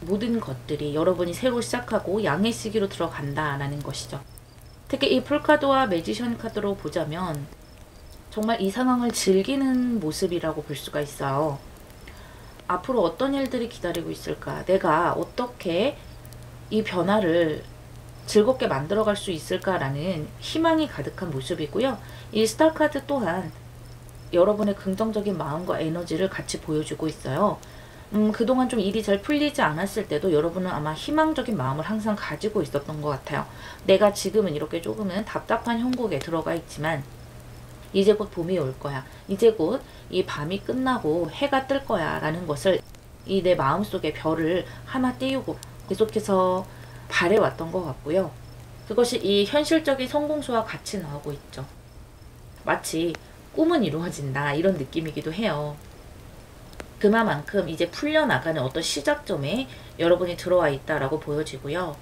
Speaker 1: 모든 것들이 여러분이 새로 시작하고 양의 시기로 들어간다라는 것이죠. 특히 이 풀카드와 매지션 카드로 보자면 정말 이 상황을 즐기는 모습이라고 볼 수가 있어요. 앞으로 어떤 일들이 기다리고 있을까? 내가 어떻게 이 변화를 즐겁게 만들어갈 수 있을까라는 희망이 가득한 모습이고요. 이 스타 카드 또한 여러분의 긍정적인 마음과 에너지를 같이 보여주고 있어요. 그동안 좀 일이 잘 풀리지 않았을 때도 여러분은 아마 희망적인 마음을 항상 가지고 있었던 것 같아요. 내가 지금은 이렇게 조금은 답답한 형국에 들어가 있지만 이제 곧 봄이 올 거야. 이제 곧 이 밤이 끝나고 해가 뜰 거야 라는 것을 이 내 마음속에 별을 하나 띄우고 계속해서 바래왔던 것 같고요. 그것이 이 현실적인 성공수와 같이 나오고 있죠. 마치 꿈은 이루어진다 이런 느낌이기도 해요. 그만큼 이제 풀려나가는 어떤 시작점에 여러분이 들어와 있다라고 보여지고요.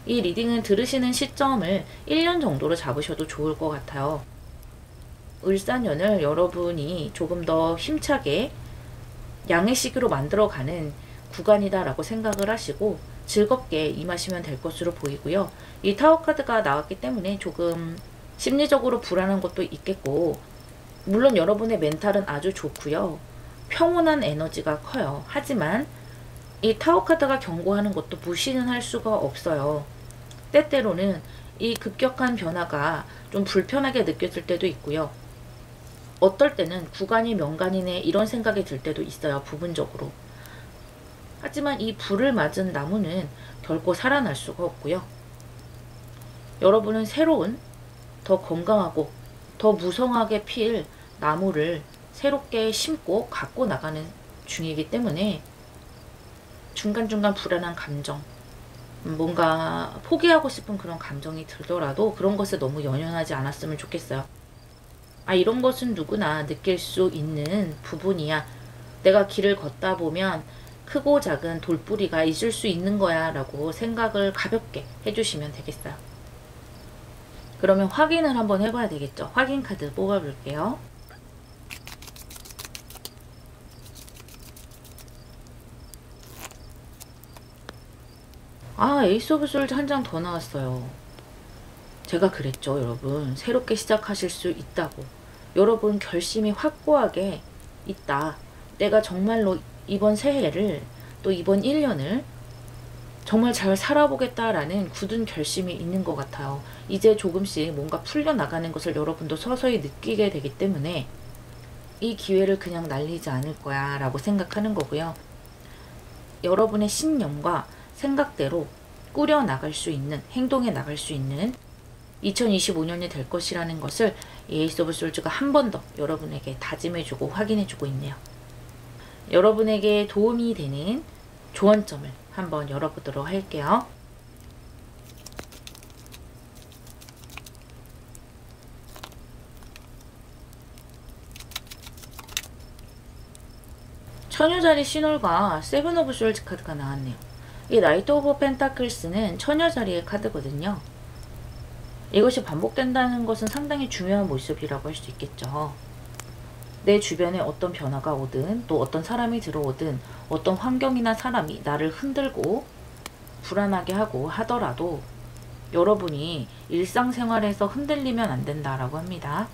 Speaker 1: 이 리딩을 들으시는 시점을 1년 정도로 잡으셔도 좋을 것 같아요. 을사년을 여러분이 조금 더 힘차게 양의 시기로 만들어가는 구간이다라고 생각을 하시고 즐겁게 임하시면 될 것으로 보이고요. 이 타워 카드가 나왔기 때문에 조금 심리적으로 불안한 것도 있겠고 물론 여러분의 멘탈은 아주 좋고요. 평온한 에너지가 커요. 하지만 이 타워 카드가 경고하는 것도 무시는 할 수가 없어요. 때때로는 이 급격한 변화가 좀 불편하게 느껴질 때도 있고요. 어떨 때는 구간이 명간이네 이런 생각이 들 때도 있어요. 부분적으로. 하지만 이 불을 맞은 나무는 결코 살아날 수가 없고요. 여러분은 새로운 더 건강하고 더 무성하게 필 나무를 새롭게 심고 갖고 나가는 중이기 때문에 중간중간 불안한 감정 뭔가 포기하고 싶은 그런 감정이 들더라도 그런 것에 너무 연연하지 않았으면 좋겠어요. 아, 이런 것은 누구나 느낄 수 있는 부분이야. 내가 길을 걷다 보면 크고 작은 돌뿌리가 있을 수 있는 거야 라고 생각을 가볍게 해주시면 되겠어요. 그러면 확인을 한번 해봐야 되겠죠. 확인 카드 뽑아볼게요. 아, 에이스 오브 솔즈 한 장 더 나왔어요. 제가 그랬죠, 여러분. 새롭게 시작하실 수 있다고. 여러분 결심이 확고하게 있다. 내가 정말로 이번 새해를 또 이번 1년을 정말 잘 살아보겠다라는 굳은 결심이 있는 것 같아요. 이제 조금씩 뭔가 풀려나가는 것을 여러분도 서서히 느끼게 되기 때문에 이 기회를 그냥 날리지 않을 거야 라고 생각하는 거고요. 여러분의 신념과 생각대로 꾸려나갈 수 있는, 행동해 나갈 수 있는 2025년이 될 것이라는 것을 이 에이스 오브 솔즈가 한 번 더 여러분에게 다짐해주고 확인해주고 있네요. 여러분에게 도움이 되는 조언점을 한번 열어보도록 할게요. 처녀자리 신홀과 세븐 오브 솔즈 카드가 나왔네요. 이 나이트 오브 펜타클스는 처녀자리의 카드거든요. 이것이 반복된다는 것은 상당히 중요한 모습이라고 할 수 있겠죠. 내 주변에 어떤 변화가 오든 또 어떤 사람이 들어오든 어떤 환경이나 사람이 나를 흔들고 불안하게 하고 하더라도 여러분이 일상생활에서 흔들리면 안 된다라고 합니다.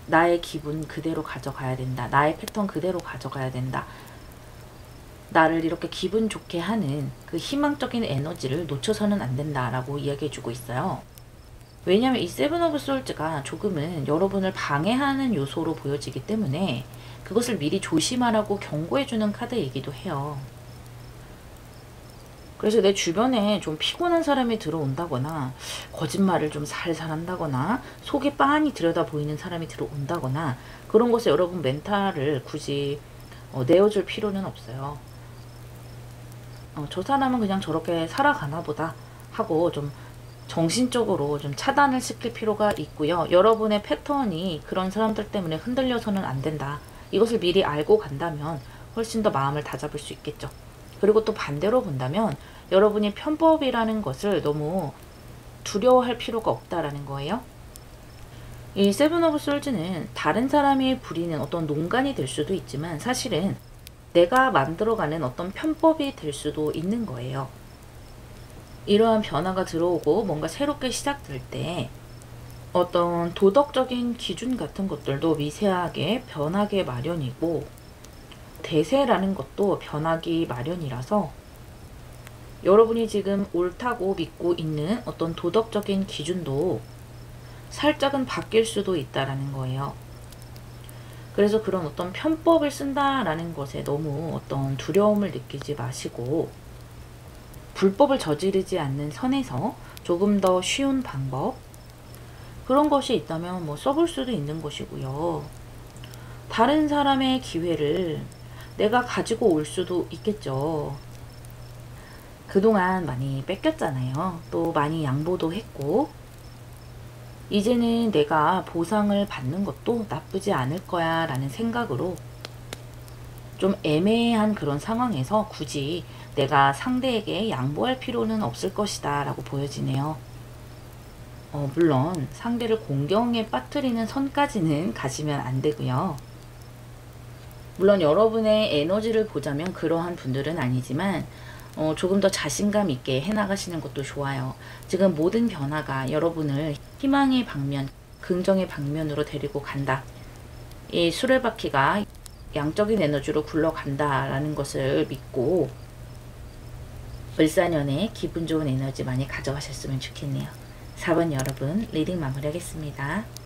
Speaker 1: 나의 기분 그대로 가져가야 된다. 나의 패턴 그대로 가져가야 된다. 나를 이렇게 기분 좋게 하는 그 희망적인 에너지를 놓쳐서는 안 된다라고 이야기해주고 있어요. 왜냐하면 이 세븐 오브 솔즈가 조금은 여러분을 방해하는 요소로 보여지기 때문에 그것을 미리 조심하라고 경고해주는 카드이기도 해요. 그래서 내 주변에 좀 피곤한 사람이 들어온다거나 거짓말을 좀 살살 한다거나 속이 빤히 들여다 보이는 사람이 들어온다거나 그런 것에 여러분 멘탈을 굳이 내어줄 필요는 없어요. 저 사람은 그냥 저렇게 살아가나 보다 하고 좀 정신적으로 좀 차단을 시킬 필요가 있고요. 여러분의 패턴이 그런 사람들 때문에 흔들려서는 안 된다. 이것을 미리 알고 간다면 훨씬 더 마음을 다잡을 수 있겠죠. 그리고 또 반대로 본다면 여러분이 편법이라는 것을 너무 두려워할 필요가 없다라는 거예요. 이 세븐 오브 솔즈는 다른 사람이 부리는 어떤 농간이 될 수도 있지만 사실은 내가 만들어가는 어떤 편법이 될 수도 있는 거예요. 이러한 변화가 들어오고 뭔가 새롭게 시작될 때 어떤 도덕적인 기준 같은 것들도 미세하게 변하게 마련이고 대세라는 것도 변하기 마련이라서 여러분이 지금 옳다고 믿고 있는 어떤 도덕적인 기준도 살짝은 바뀔 수도 있다라는 거예요. 그래서 그런 어떤 편법을 쓴다라는 것에 너무 어떤 두려움을 느끼지 마시고 불법을 저지르지 않는 선에서 조금 더 쉬운 방법 그런 것이 있다면 뭐 써볼 수도 있는 것이고요. 다른 사람의 기회를 내가 가지고 올 수도 있겠죠. 그동안 많이 뺏겼잖아요. 또 많이 양보도 했고 이제는 내가 보상을 받는 것도 나쁘지 않을 거야 라는 생각으로 좀 애매한 그런 상황에서 굳이 내가 상대에게 양보할 필요는 없을 것이다 라고 보여지네요. 물론 상대를 공경에 빠뜨리는 선까지는 가시면 안 되고요. 물론 여러분의 에너지를 보자면 그러한 분들은 아니지만 조금 더 자신감 있게 해나가시는 것도 좋아요. 지금 모든 변화가 여러분을 희망의 방면, 긍정의 방면으로 데리고 간다. 이 수레바퀴가 양적인 에너지로 굴러간다라는 것을 믿고 을사년에 기분 좋은 에너지 많이 가져가셨으면 좋겠네요. 4번 여러분 리딩 마무리하겠습니다.